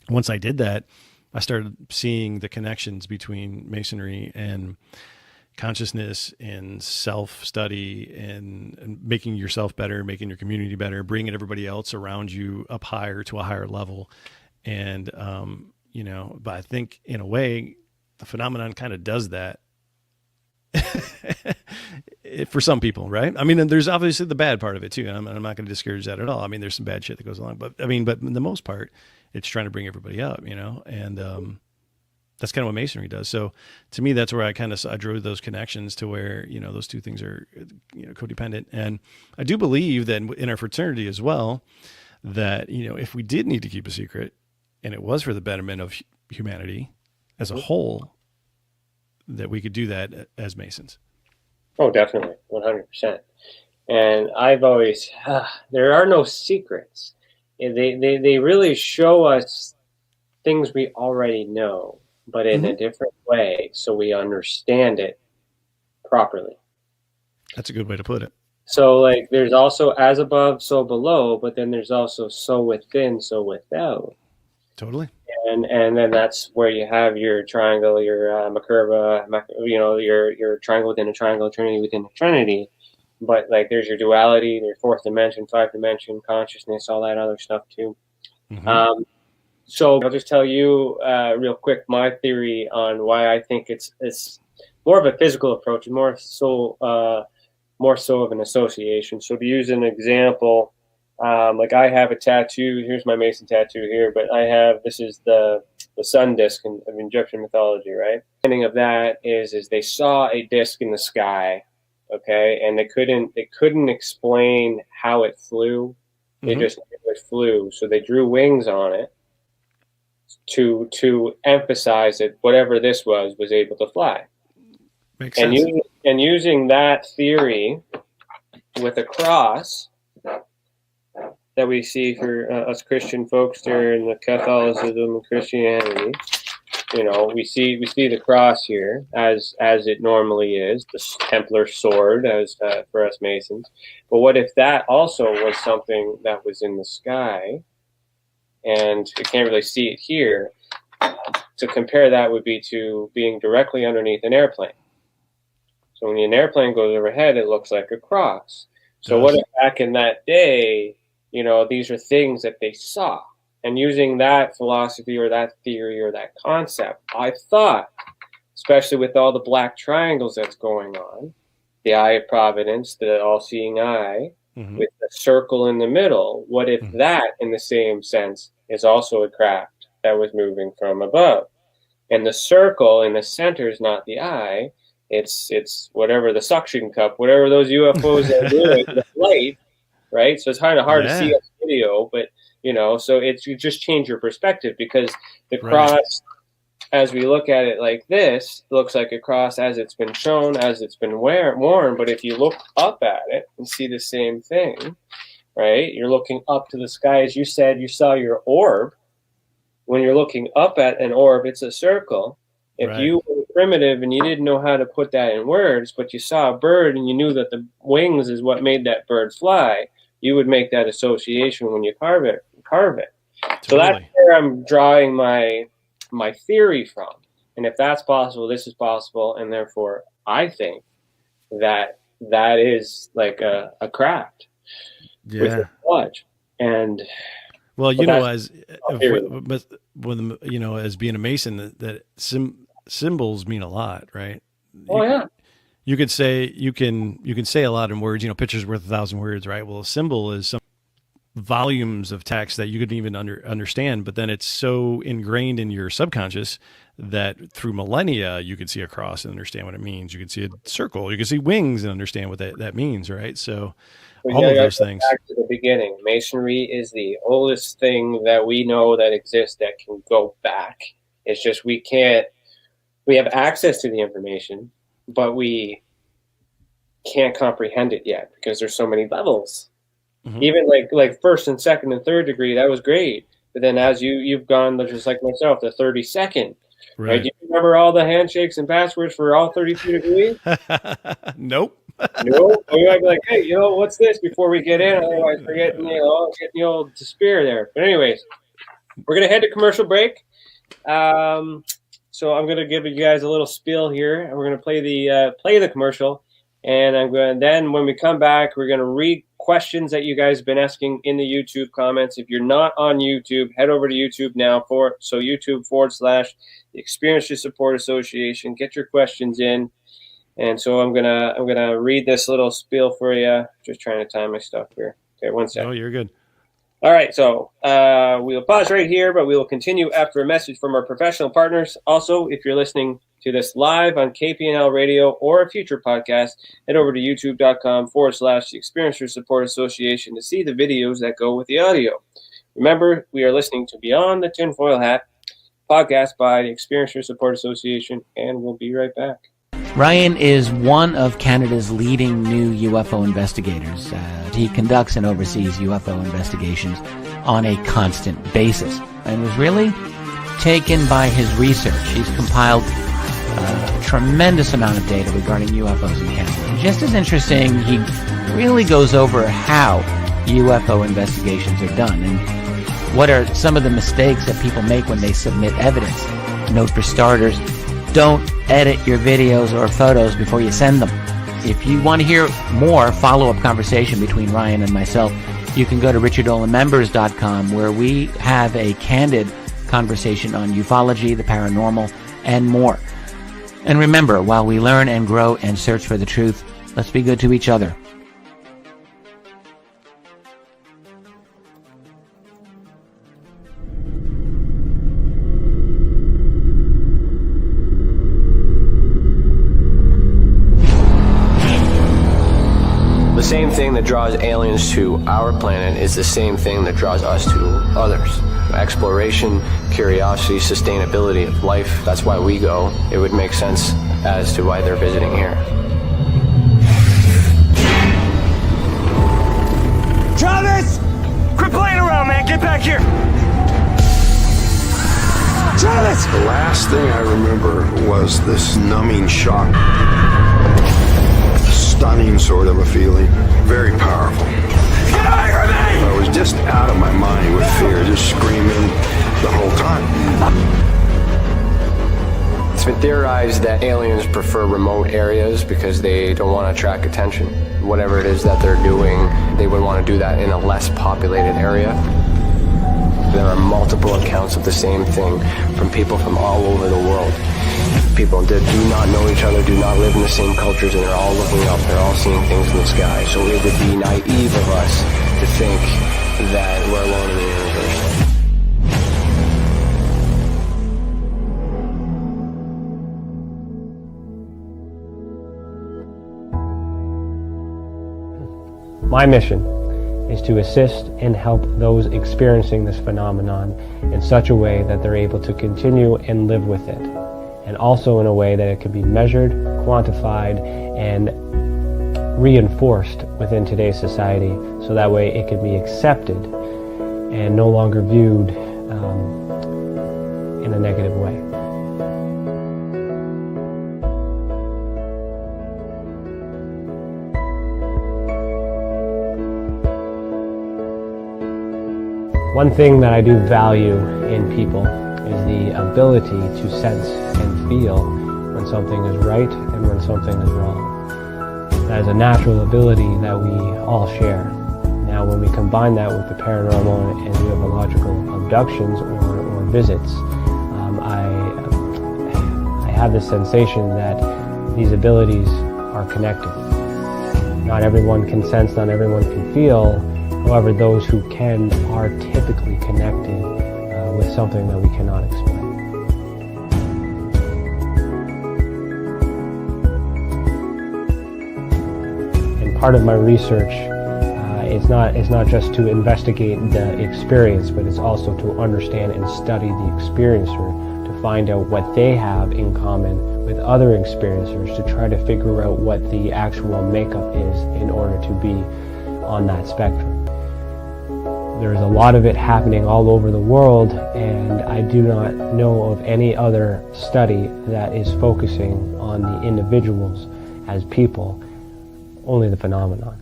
once I did that, I started seeing the connections between Masonry and consciousness and self-study and making yourself better, making your community better, bringing everybody else around you up higher to a higher level. And, but I think in a way, the phenomenon kind of does that for some people, right? I mean, and there's obviously the bad part of it too. And I'm not going to discourage that at all. I mean, there's some bad shit that goes along, but in the most part, it's trying to bring everybody up, and, that's kind of what Masonry does. So to me, that's where I drew those connections to where, those two things are, codependent. And I do believe that in our fraternity as well, that, if we did need to keep a secret and it was for the betterment of humanity as a whole, that we could do that as Masons. Oh, definitely. 100%. And I've always, there are no secrets. They really show us things we already know, but in a different way, so we understand it properly. That's a good way to put it. So there's also as above, so below, but then there's also so within, so without. Totally. And then that's where you have your triangle, your Macurva, your triangle within a triangle, trinity within a trinity. But there's your duality, your fourth dimension, fifth dimension, consciousness, all that other stuff too. So I'll just tell you real quick my theory on why I think it's more of a physical approach, more so of an association. So to use an example, I have a tattoo. Here's my Mason tattoo here, but this is the sun disk of Egyptian mythology, right? The ending of that is they saw a disk in the sky, okay, and they couldn't explain how it flew. They just knew it flew, so they drew wings on it to emphasize that whatever this was able to fly. Makes sense. And using that theory with a cross that we see for us Christian folks there in the Catholicism and Christianity, we see the cross here as it normally is, the Templar sword as for us Masons. But what if that also was something that was in the sky? And you can't really see it here. To compare that would be to being directly underneath an airplane. So when an airplane goes overhead, it looks like a cross. So Does. what if back in that day, these are things that they saw? And using that philosophy or that theory or that concept, I thought, especially with all the black triangles that's going on, the eye of providence, the all-seeing eye, with the circle in the middle, what if that, in the same sense, is also a craft that was moving from above? And the circle in the center is not the eye, it's whatever, the suction cup, whatever those UFOs are doing, the light, right? So it's kind of hard to see on video, but, so you just change your perspective, because the cross, as we look at it like this, looks like a cross as it's been shown, as it's been worn. But if you look up at it and see the same thing, right? You're looking up to the sky. As you said, you saw your orb. When you're looking up at an orb, it's a circle. If you were primitive and you didn't know how to put that in words, but you saw a bird and you knew that the wings is what made that bird fly, you would make that association when you carve it. Totally. So that's where I'm drawing my theory from. And if that's possible, this is possible, and therefore I think that is like a craft with a sludge. And well, as being a Mason, that symbols mean a lot, right? You could say you can say a lot in words. Pictures worth 1,000 words, right? Well, a symbol is some volumes of text that you couldn't even understand, but then it's so ingrained in your subconscious that through millennia you could see a cross and understand what it means. You could see a circle, you could see wings and understand what that means, right? So all of those things. Back to the beginning, Masonry is the oldest thing that we know that exists that can go back. It's just we have access to the information, but we can't comprehend it yet because there's so many levels. Even like first and second and third degree, that was great. But then as you've gone, just like myself, the 32nd. Right? Do you remember all the handshakes and passwords for all 32 degrees? Nope. No? You might be like, hey, what's this before we get in? Otherwise we're getting the old despair there. But anyways, we're going to head to commercial break. So I'm going to give you guys a little spiel here, and we're going to play the commercial. And then when we come back, we're going to read questions that you guys have been asking in the YouTube comments. If you're not on YouTube, head over to YouTube now YouTube.com/the Experience Support Association. Get your questions in. And so I'm gonna read this little spiel for you. Just trying to time my stuff here. Okay, one second. Oh, you're good. All right, so we'll pause right here, but we will continue after a message from our professional partners. Also, if you're listening to this live on KPNL Radio or a future podcast, head over to youtube.com/the Experience Support Association to see the videos that go with the audio. Remember, we are listening to Beyond the Tinfoil Hat, podcast by the Experience Support Association, and we'll be right back. Ryan is one of Canada's leading new UFO investigators. He conducts and oversees UFO investigations on a constant basis and was really taken by his research. He's compiled a tremendous amount of data regarding UFOs in Canada. And just as interesting, he really goes over how UFO investigations are done and what are some of the mistakes that people make when they submit evidence. Note for starters, don't edit your videos or photos before you send them. If you want to hear more follow-up conversation between Ryan and myself, you can go to richardolanmembers.com, where we have a candid conversation on ufology, the paranormal, and more. And remember, while we learn and grow and search for the truth, let's be good to each other. The same thing that draws aliens to our planet is the same thing that draws us to others. Exploration, curiosity, sustainability of life. That's why we go. It would make sense as to why they're visiting here. Travis! Quit playing around, man. Get back here. Travis! The last thing I remember was this numbing shock. Stunning sort of a feeling. Very powerful. Get away from me! I was just out of my mind with fear, just screaming the whole time. It's been theorized that aliens prefer remote areas because they don't want to attract attention. Whatever it is that they're doing, they would want to do that in a less populated area. There are multiple accounts of the same thing from people from all over the world. People that do not know each other, do not live in the same cultures, and they're all looking up, they're all seeing things in the sky. So it would be naive of us to think that we're alone in the universe. My mission is to assist and help those experiencing this phenomenon in such a way that they're able to continue and live with it, and also in a way that it can be measured, quantified, and reinforced within today's society, so that way it can be accepted and no longer viewed in a negative way. One thing that I do value in people is the ability to sense and feel when something is right and when something is wrong. That is a natural ability that we all share. Now, when we combine that with the paranormal and ufological abductions or visits, I have this sensation that these abilities are connected. Not everyone can sense, not everyone can feel. However, those who can are typically connected with something that we cannot explain. And part of my research is not just to investigate the experience, but it's also to understand and study the experiencer to find out what they have in common with other experiencers, to try to figure out what the actual makeup is in order to be on that spectrum. There's a lot of it happening all over the world, and I do not know of any other study that is focusing on the individuals as people, only the phenomenon.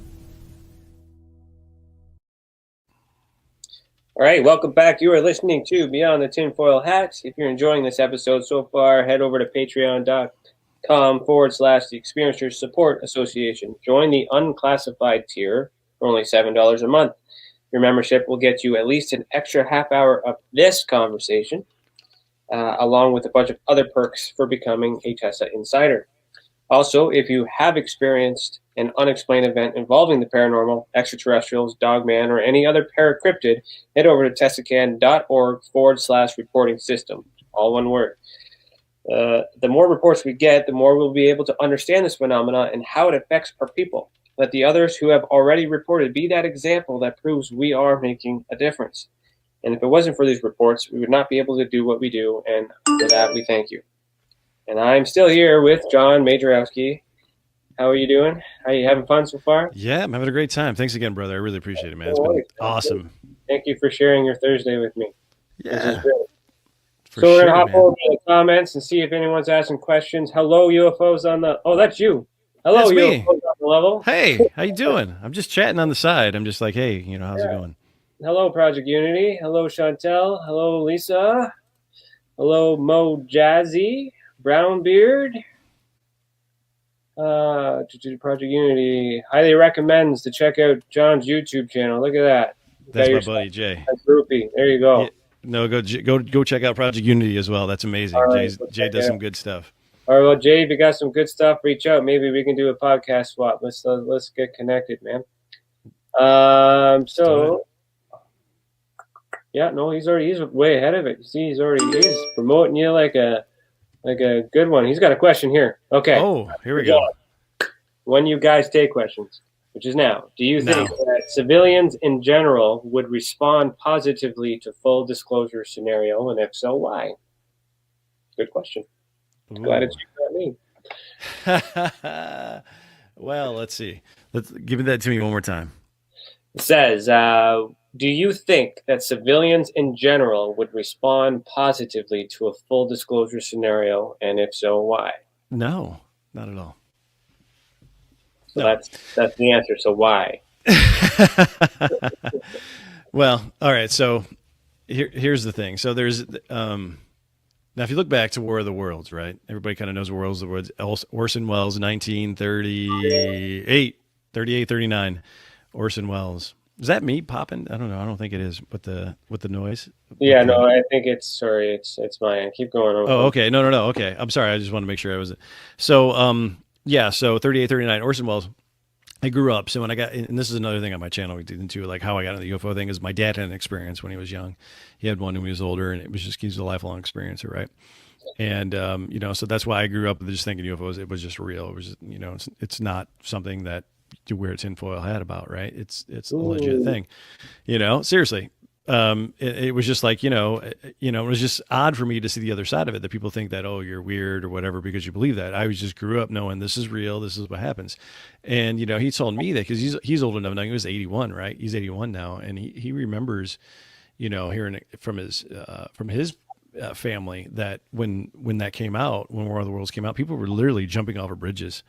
All right, welcome back. You are listening to Beyond the Tinfoil Hat. If you're enjoying this episode so far, head over to patreon.com/The Experiencers Support Association. Join the unclassified tier for only $7 a month. Your membership will get you at least an extra half hour of this conversation, along with a bunch of other perks for becoming a TESA Insider. Also, if you have experienced an unexplained event involving the paranormal, extraterrestrials, dogman, or any other paracryptid, head over to tesacan.org/reporting system. All one word. The more reports we get, the more we'll be able to understand this phenomena and how it affects our people. Let the others who have already reported be that example that proves we are making a difference. And if it wasn't for these reports, we would not be able to do what we do, and for that we thank you. And I'm still here with Jon Majerowski. How are you doing? Are you having fun so far? Yeah, I'm having a great time. Thanks again, brother. I really appreciate it, man. It's been awesome. Thank you for sharing your Thursday with me. Yeah. This is great. So we're going to hop over to the comments and see if anyone's asking questions. Hello, UFOs on the... Oh, that's you. Hello, That's UFOs me. on the level. Hey, how you doing? I'm just chatting on the side. I'm just like, hey, how's it going? Hello, Project Unity. Hello, Chantel. Hello, Lisa. Hello, Mo Jazzy. Brownbeard. Project Unity highly recommends to check out Jon's YouTube channel. Look at that. That's my buddy, Jay. That's groupie. There you go. Yeah, no, go check out Project Unity as well. That's amazing. Right, Jay does some good stuff. All right, well, Jay, if you got some good stuff, reach out. Maybe we can do a podcast swap. Let's get connected, man. Yeah, no, he's way ahead of it. You see, he's promoting you like a good one. He's got a question here. Okay. Oh, here we go. When you guys take questions, which is now, do you think that civilians in general would respond positively to full disclosure scenario, and if so, why? Good question. Glad it's you, not me. Well, let's see. Give that to me one more time. It says, do you think that civilians in general would respond positively to a full disclosure scenario, and if so, why? No, not at all. So that's the answer. So why? Well, all right. So here's the thing. So there's Now, if you look back to War of the Worlds, right? Everybody kind of knows War of the Worlds. Orson Welles, 1938, 38, 39. Orson Welles. Is that me popping? I don't know. I don't think it is with the noise. Yeah, no, I think it's mine. Keep going. Oh, okay. No. Okay. I'm sorry. I just want to make sure I was. So, yeah. So 38, 39. Orson Welles. I grew up. So when I got, and this is another thing on my channel we did into, like how I got into the UFO thing, is my dad had an experience when he was young. He had one when he was older, and he's a lifelong experiencer, right? And so that's why I grew up with just thinking UFOs. It was just real. It was, it's not something that you wear a tinfoil hat about, right? It's a legit thing, seriously. It was just like, it was just odd for me to see the other side of it, that people think that, oh, you're weird or whatever because you believe that. I just grew up knowing this is real. This is what happens. And, he told me that because he's old enough now. He was 81, right? He's 81 now. And he remembers, hearing from his family that when that came out, when War of the Worlds came out, people were literally jumping off of bridges.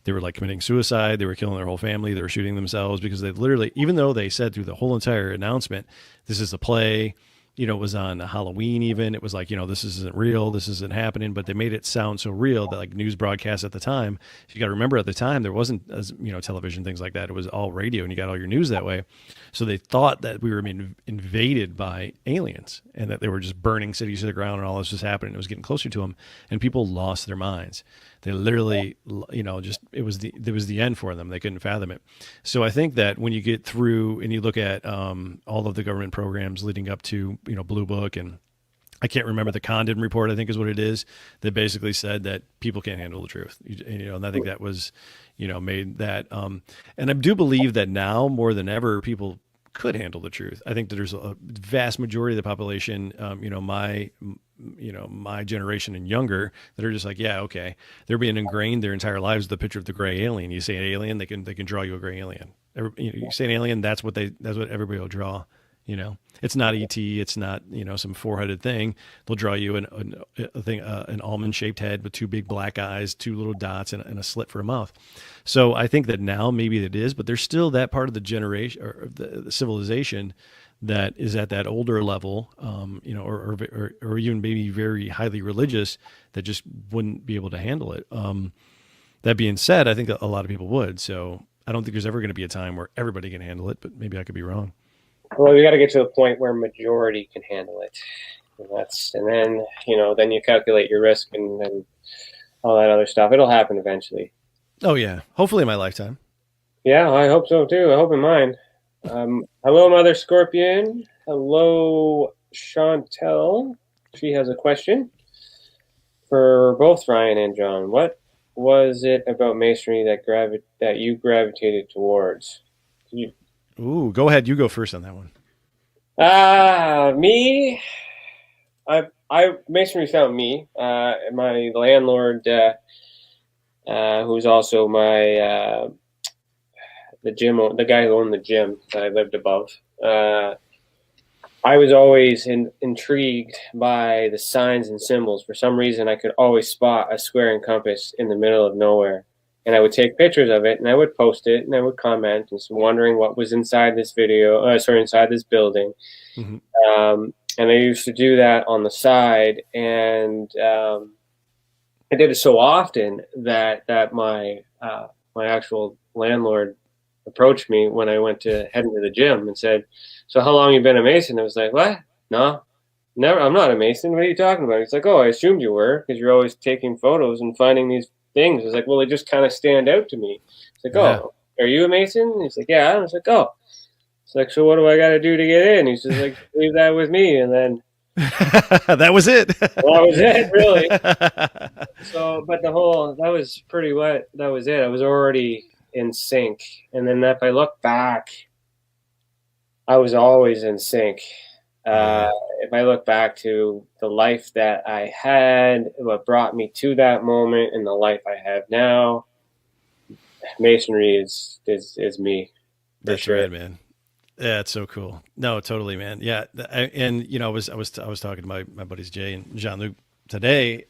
They were like committing suicide. They were killing their whole family. They were shooting themselves because they literally, even though they said through the whole entire announcement, this is a play, it was on Halloween even. It was like, this isn't real. This isn't happening. But they made it sound so real that like news broadcasts at the time, you got to remember at the time, there wasn't, television, things like that. It was all radio and you got all your news that way. So they thought that we were being invaded by aliens and that they were just burning cities to the ground and all this was happening. It was getting closer to them and people lost their minds. They literally, it was the end for them. They couldn't fathom it. So I think that when you get through and you look at all of the government programs leading up to, Blue Book, and I can't remember, the Condon report, I think is what it is, that basically said that people can't handle the truth. And I think that was, made that. And I do believe that now more than ever, people could handle the truth. I think that there's a vast majority of the population, my generation and younger, that are just like, yeah, okay. They're being ingrained their entire lives with the picture of the gray alien. You say an alien, they can draw you a gray alien. You say an alien, that's what everybody will draw. It's not ET. It's not, some four-headed thing. They'll draw you an almond-shaped head with two big black eyes, two little dots, and a slit for a mouth. So I think that now maybe it is, but there's still that part of the generation or the civilization that is at that older level, or even maybe very highly religious, that just wouldn't be able to handle it. That being said, I think a lot of people would. So I don't think there's ever going to be a time where everybody can handle it, but maybe I could be wrong. Well, we got to get to the point where majority can handle it, and then then you calculate your risk and all that other stuff. It'll happen eventually. Oh yeah, hopefully in my lifetime. Yeah, I hope so too. I hope in mine. Hello, Mother Scorpion. Hello, Chantel. She has a question for both Ryan and John. What was it about Masonry that you gravitated towards? Ooh, go ahead. You go first on that one. Me. Masonry found me. My landlord, who's also the guy who owned the gym that I lived above. I was always intrigued by the signs and symbols. For some reason, I could always spot a square and compass in the middle of nowhere. And I would take pictures of it, and I would post it, and I would comment, and so wondering what was inside this inside this building. Mm-hmm. And I used to do that on the side, and I did it so often that my actual landlord approached me when I went to head into the gym and said, "So how long you been a Mason?" I was like, "What? No, never. I'm not a Mason. What are you talking about?" He's like, "Oh, I assumed you were because you're always taking photos and finding these things." I was like, "Well, they just kind of stand out to me." He's like, "Oh, are you a Mason?" And he's like, "Yeah." I was like, "Oh." It's like, "So what do I got to do to get in?" He's just like, "Leave that with me." And then that was it. That was it, really. So, but that was pretty wet. That was it. I was already in sync. And then if I look back, I was always in sync. If I look back to the life that I had, what brought me to that moment, and the life I have now, Masonry is me. That's sure. Right, man. Yeah, it's so cool. No, totally, man. Yeah, and I was talking to my buddies Jay and Jean-Luc today,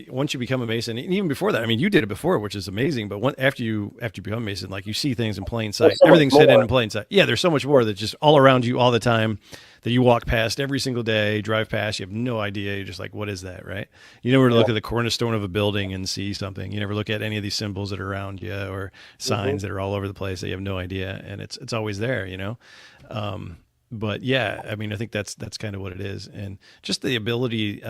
once you become a Mason, and even before that, I mean, you did it before, which is amazing. But after you become a Mason, like you see things in plain sight, so everything's much hidden more. in plain sight. Yeah, there's so much more that's just all around you all the time that you walk past every single day, drive past, you have no idea. You're just like, what is that, right? You never look at the cornerstone of a building and see something. You never look at any of these symbols that are around you or signs that are all over the place that you have no idea, and it's always there, But yeah, I mean, I think that's kind of what it is, and just the ability.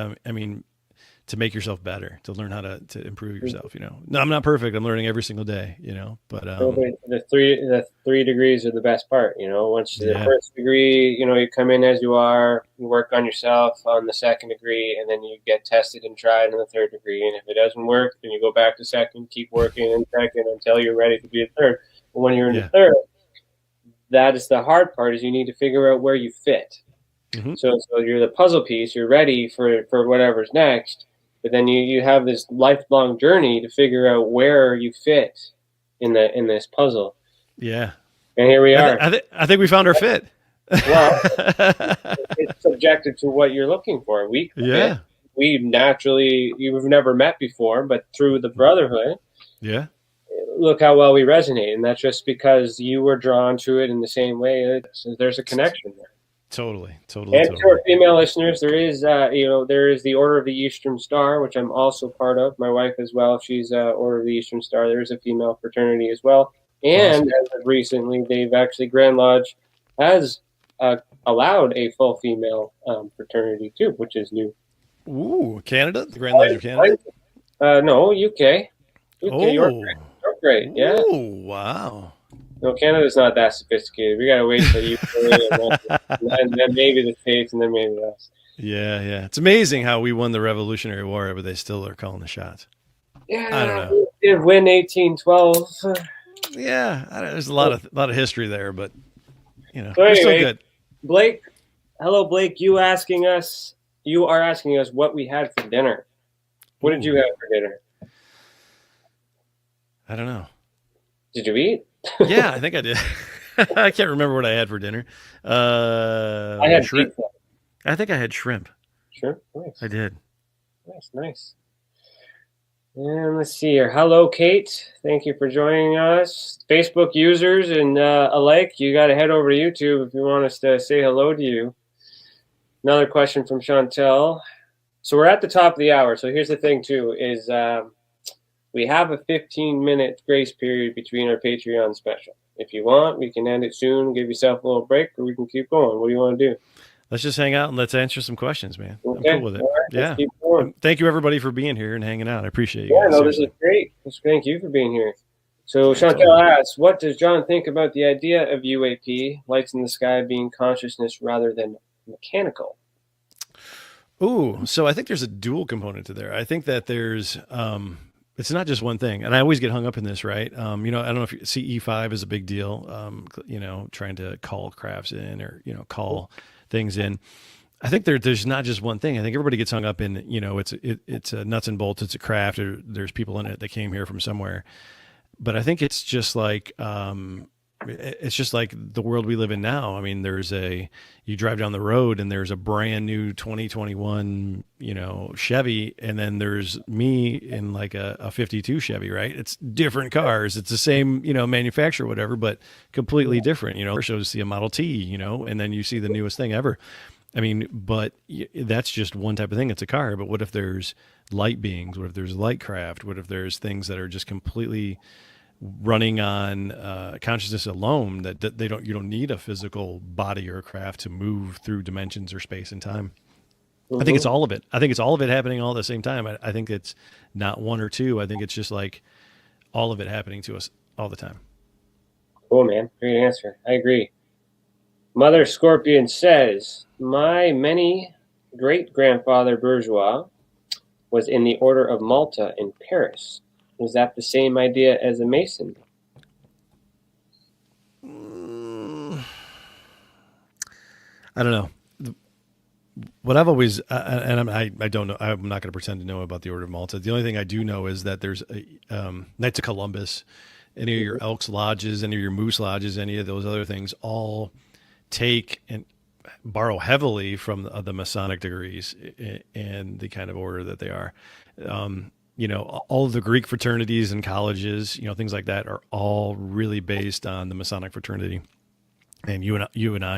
To make yourself better, to learn how to improve yourself. No, I'm not perfect. I'm learning every single day. But the three degrees are the best part. Once the first degree, you come in as you are, you work on yourself on the second degree, and then you get tested and tried in the third degree. And if it doesn't work, then you go back to second, keep working in second until you're ready to be a third. But when you're in the third, that is the hard part. Is you need to figure out where you fit. Mm-hmm. So you're the puzzle piece. You're ready for whatever's next. But then you have this lifelong journey to figure out where you fit in this puzzle. Yeah. And here we are. I think we found our fit. Well, it's subjective to what you're looking for. We naturally, you've never met before, but through the brotherhood, look how well we resonate. And that's just because you were drawn to it in the same way. There's a connection there. Totally. And to our female listeners, there is the Order of the Eastern Star, which I'm also part of. My wife as well, she's Order of the Eastern Star. There is a female fraternity as well. And as of recently, they've actually, Grand Lodge has allowed a full female fraternity too, which is new. Ooh, Canada? The Grand Lodge of Canada? No, UK. You're great. Yeah. Oh, wow. No, Canada's not that sophisticated. We got to wait till you and then maybe the States and then maybe us. Yeah. It's amazing how we won the Revolutionary War, but they still are calling the shots. Yeah. I don't know. We did win 1812. Yeah. There's a lot of history there, but, so anyway, we're still good. Blake, hello, Blake. You are asking us what we had for dinner. What did you have for dinner? I don't know. Did you eat? Yeah, I think I did. I can't remember what I had for dinner. I had shrimp. pizza. I think I had shrimp. Sure, nice. I did. Nice. And let's see here. Hello, Kate. Thank you for joining us. Facebook users and alike, you got to head over to YouTube if you want us to say hello to you. Another question from Chantel. So we're at the top of the hour. So here's the thing, too, is we have a 15-minute grace period between our Patreon special. If you want, we can end it soon, give yourself a little break, or we can keep going. What do you want to do? Let's just hang out and let's answer some questions, man. Okay. I'm cool with it. Right, yeah. Thank you, everybody, for being here and hanging out. I appreciate you. Yeah, no, this is great. Thank you for being here. So Chantel asks, what does John think about the idea of UAP, lights in the sky, being consciousness rather than mechanical? Ooh, so I think there's a dual component to there. I think that there's... it's not just one thing. And I always get hung up in this, right? I don't know if CE5 is a big deal, trying to call crafts in or, call things in. I think there's not just one thing. I think everybody gets hung up in, it's a nuts and bolts. It's a craft. Or there's people in it that came here from somewhere. But I think it's just like, the world we live in now. I mean, you drive down the road and there's a brand new 2021, Chevy. And then there's me in like a 52 Chevy, right? It's different cars. It's the same, manufacturer, whatever, but completely different, So to see a Model T, and then you see the newest thing ever. I mean, but that's just one type of thing. It's a car. But what if there's light beings? What if there's light craft? What if there's things that are just completely running on consciousness alone, that you don't need a physical body or craft to move through dimensions or space and time? Mm-hmm. I think it's all of it. I think it's all of it happening all at the same time. I think it's not one or two. I think it's just like all of it happening to us all the time. Cool, man. Great answer. I agree. Mother Scorpion says, my many great-grandfather Bourgeois was in the Order of Malta in Paris. Is that the same idea as a Mason? I don't know. What I've always, I don't know, I'm not going to pretend to know about the Order of Malta. The only thing I do know is that there's Knights of Columbus, any of your Elks Lodges, any of your Moose Lodges, any of those other things all take and borrow heavily from the Masonic degrees and the kind of order that they are. All of the Greek fraternities and colleges, things like that are all really based on the Masonic fraternity. And you and I